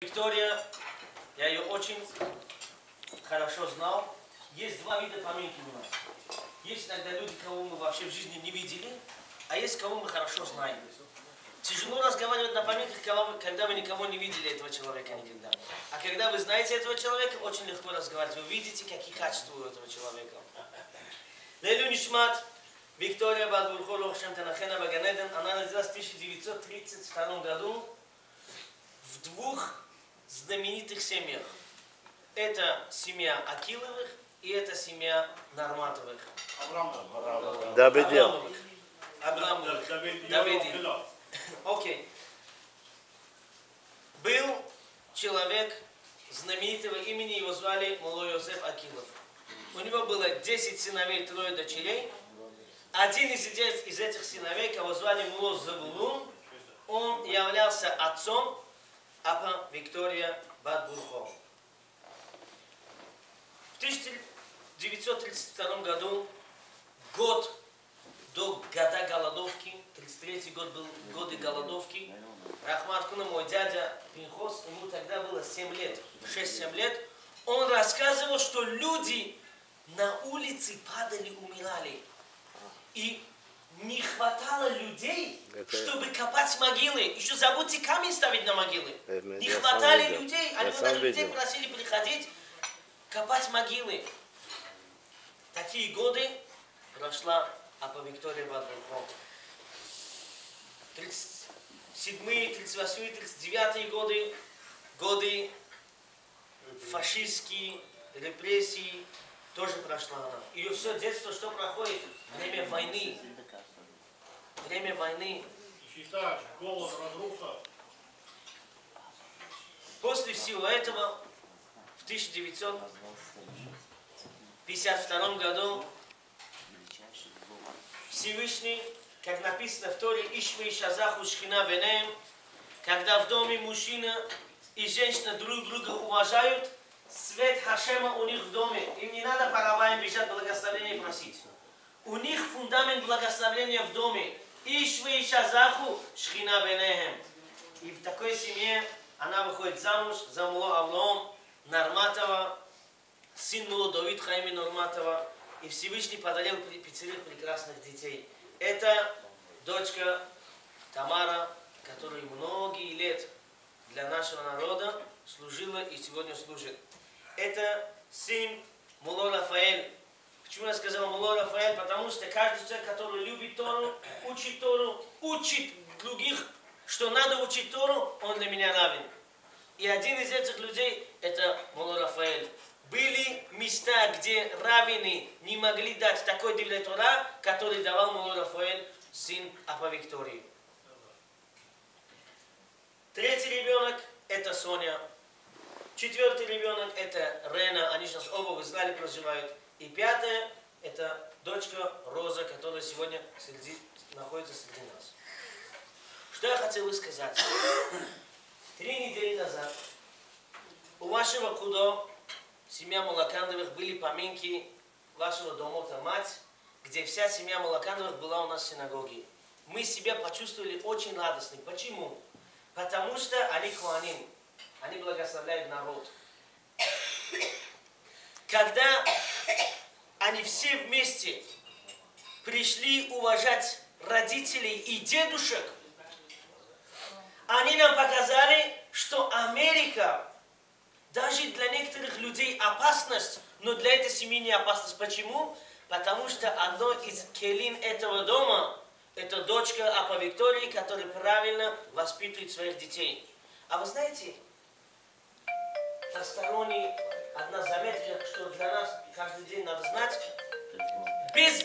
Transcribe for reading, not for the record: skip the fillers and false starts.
Виктория, я ее очень хорошо знал. Есть два вида поминки у нас. Есть иногда люди, кого мы вообще в жизни не видели, а есть кого мы хорошо знаем. Тяжело разговаривать на поминках, когда вы никого не видели этого человека никогда. А когда вы знаете этого человека, очень легко разговаривать. Вы видите, какие качества у этого человека. Лейлу Нишмат, Виктория Бат-Бурхо Лохшем Танахена Баганеден, она родилась в 1932 году в двух знаменитых семьях. Это семья Акиловых и это семья Нарматовых. Давидин. Давидин. Окей. Был человек знаменитого имени, его звали Мулло Йосеф Акилов. У него было 10 сыновей, 3 дочерей. Один из этих сыновей, кого звали Мулло Завулун, он являлся отцом Апа Виктория Бат-Бурхо. В 1932 году, год до года голодовки, 33-й год был годы голодовки, Рахмат Куна, мой дядя Пинхос, ему тогда было 7 лет, 6-7 лет, он рассказывал, что люди на улице падали, умирали. И не хватало людей, чтобы копать могилы. Еще забудьте камень ставить на могилы. Не хватали людей, они даже людей просили приходить копать могилы. Такие годы прошла Апа Виктория Бат-Бурхо. 37-й, 38-й, 39-й годы фашистские репрессии тоже прошла она. Ее все детство что проходит? Время войны. Время войны. Голод, разруха. После всего этого, в 1952 году, Всевышний, как написано в Торе, Ишвей Шазаху Шхина Бенеем, когда в доме мужчина и женщина друг друга уважают, свет Хашема у них в доме. Им не надо по рабам бежать благословения и просить. У них фундамент благословения в доме. Ишвей Шазаху Шхина Бенеем. И в такой семье она выходит замуж за Мулло Авлоом Нарматова, сын Мулло Давид Хаими Нарматова. И Всевышний подарил 5 прекрасных детей. Это дочка Тамара, которая многие лет для нашего народа служила и сегодня служит. Это сын Мулло Рафаэль. Почему я сказал Мулло Рафаэль? Потому что каждый человек, который любит Тору, учит других, что надо учить Тору, он для меня равен. И один из этих людей это Мулло Рафаэль. Были места, где раввины не могли дать такой дивлей Тора, который давал Мулло Рафаэль, сын Апа Виктории. 3-й ребенок это Соня. 4-й ребенок это Рена, они сейчас оба в Израиле проживают. И 5-я это дочка Роза, которая сегодня находится среди нас. Что я хотел бы сказать? 3 недели назад у вашего Кудо, семья Малакандовых, были поминки вашего домота мать, где вся семья Малакандовых была у нас в синагоге. Мы себя почувствовали очень радостными. Почему? Потому что они коаним, они благословляют народ. Когда они все вместе пришли уважать родителей и дедушек, они нам показали, что Америка даже для некоторых людей опасность, но для этой семьи не опасность. Почему? Потому что одно из келин этого дома это дочка Апа Виктории, которая правильно воспитывает своих детей. А вы знаете, посторонний одна заметка, что для нас каждый день надо знать, без